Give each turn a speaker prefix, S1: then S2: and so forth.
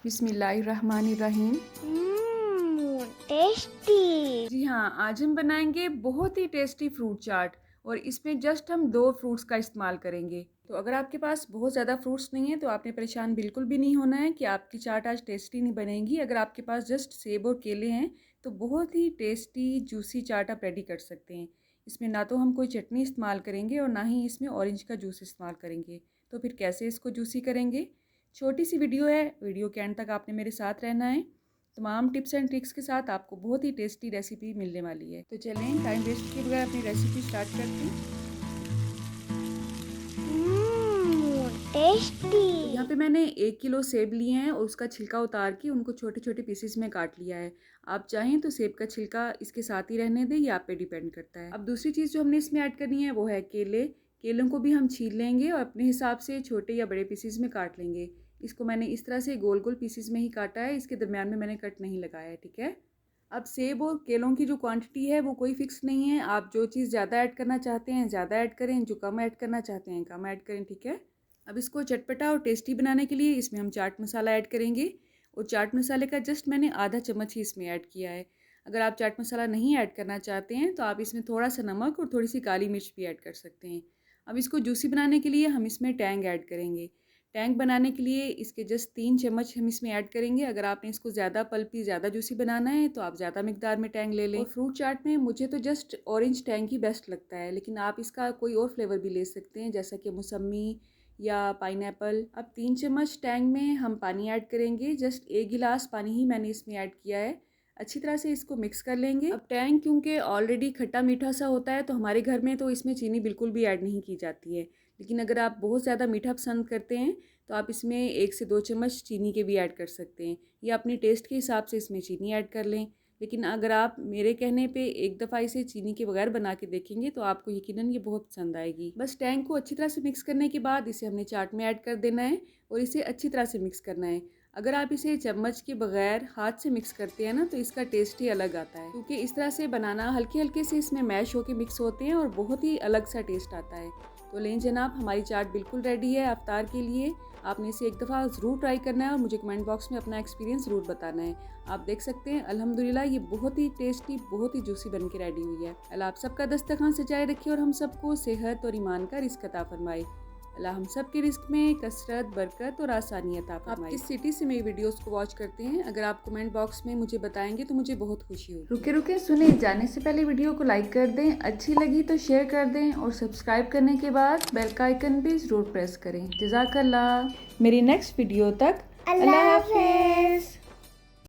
S1: बिस्मिल्लाहिर्रहमानिर्रहीम।
S2: टेस्टी।
S1: जी हाँ, आज हम बनाएंगे बहुत ही टेस्टी फ्रूट चाट और इसमें जस्ट हम 2 फ्रूट्स का इस्तेमाल करेंगे। तो अगर आपके पास बहुत ज़्यादा फ्रूट्स नहीं है तो आपने परेशान बिल्कुल भी नहीं होना है कि आपकी चाट आज टेस्टी नहीं बनेगी। अगर आपके पास जस्ट सेब और केले हैं तो बहुत ही टेस्टी जूसी चाट आप रेडी कर सकते हैं। इसमें ना तो हम कोई चटनी इस्तेमाल करेंगे और ना ही इसमें ऑरेंज का जूस इस्तेमाल करेंगे। तो फिर कैसे इसको जूसी करेंगे? छोटी सी वीडियो है, वीडियो के एंड तक आपने मेरे साथ रहना है। तमाम टिप्स एंड ट्रिक्स के साथ आपको बहुत ही टेस्टी रेसिपी मिलने वाली है। तो चलें टाइम वेस्ट किए बगैर अपनी रेसिपी स्टार्ट करते हैं।
S2: टेस्टी।
S1: यहाँ पे मैंने 1 किलो सेब लिए हैं और उसका छिलका उतार के उनको छोटे छोटे पीसेस में काट लिया है। आप चाहें तो सेब का छिलका इसके साथ ही रहने दें, ये आप पे डिपेंड करता है। अब दूसरी चीज़ जो हमने इसमें ऐड करनी है वो है केले। केलों को भी हम छील लेंगे और अपने हिसाब से छोटे या बड़े पीसेस में काट लेंगे। इसको मैंने इस तरह से गोल गोल पीसेस में ही काटा है, इसके दरमियान में मैंने कट नहीं लगाया है, ठीक है। अब सेब और केलों की जो क्वांटिटी है वो कोई फिक्स नहीं है। आप जो चीज़ ज़्यादा ऐड करना चाहते हैं ज़्यादा ऐड करें, जो कम ऐड करना चाहते हैं कम ऐड करें, ठीक है। अब इसको चटपटा और टेस्टी बनाने के लिए इसमें हम चाट मसाला ऐड करेंगे और चाट मसाले का जस्ट मैंने आधा चम्मच ही इसमें ऐड किया है। अगर आप चाट मसाला नहीं ऐड करना चाहते हैं तो आप इसमें थोड़ा सा नमक और थोड़ी सी काली मिर्च भी ऐड कर सकते हैं। अब इसको जूसी बनाने के लिए हम इसमें टैंग ऐड करेंगे। टैंक बनाने के लिए इसके जस्ट 3 चम्मच हम इसमें ऐड करेंगे। अगर आपने इसको ज़्यादा पल्पी ज़्यादा जूसी बनाना है तो आप ज़्यादा मिकदार में टैंक ले लें। और फ्रूट चाट में मुझे तो जस्ट ऑरेंज टैंक ही बेस्ट लगता है, लेकिन आप इसका कोई और फ्लेवर भी ले सकते हैं जैसा कि मौसमी या पाइनएप्पल। अब 3 चम्मच टैंक में हम पानी ऐड करेंगे। जस्ट 1 गिलास पानी ही मैंने इसमें ऐड किया है। अच्छी तरह से इसको मिक्स कर लेंगे। अब टैंक क्योंकि ऑलरेडी खट्टा मीठा सा होता है तो हमारे घर में तो इसमें चीनी बिल्कुल भी ऐड नहीं की जाती है, लेकिन अगर आप बहुत ज़्यादा मीठा पसंद करते हैं तो आप इसमें 1 से 2 चम्मच चीनी के भी ऐड कर सकते हैं, या अपनी टेस्ट के हिसाब से इसमें चीनी ऐड कर लें। लेकिन अगर आप मेरे कहने पे एक दफ़ा इसे चीनी के बगैर बना के देखेंगे तो आपको यकीनन ये बहुत पसंद आएगी। बस टैंक को अच्छी तरह से मिक्स करने के बाद इसे हमने चाट में ऐड कर देना है और इसे अच्छी तरह से मिक्स करना है। अगर आप इसे चम्मच के बगैर हाथ से मिक्स करते हैं ना तो इसका टेस्ट ही अलग आता है, क्योंकि इस तरह से बनाना हल्के हल्के से इसमें मैश होके मिक्स होते हैं और बहुत ही अलग सा टेस्ट आता है। तो लें जनाब, हमारी चाट बिल्कुल रेडी है अफ्तार के लिए। आपने इसे एक दफ़ा ज़रूर ट्राई करना है और मुझे कमेंट बॉक्स में अपना एक्सपीरियंस ज़रूर बताना है। आप देख सकते हैं अल्हम्दुलिल्लाह ये बहुत ही टेस्टी बहुत ही जूसी बन के रेडी हुई है। अल्लाह आप सबका दस्तरखान सजाए रखे और हम सबको सेहत और ईमान का रिज़्क अता फरमाए। अल्लाह हम सब के रिस्क में कसरत, बरकत और आसानी अता फरमाए। आप किस सिटी से मेरी वीडियोस को वॉच करते हैं अगर आप कमेंट बॉक्स में मुझे बताएंगे तो मुझे बहुत खुशी होगी। रुके रुके सुने, जाने से पहले वीडियो को लाइक कर दें, अच्छी लगी तो शेयर कर दें और सब्सक्राइब करने के बाद बेल का आइकन भी ज़रूर प्रेस करें। जज़ाकल्लाह। मेरी नेक्स्ट वीडियो तक अल्लाह हाफ़िज़।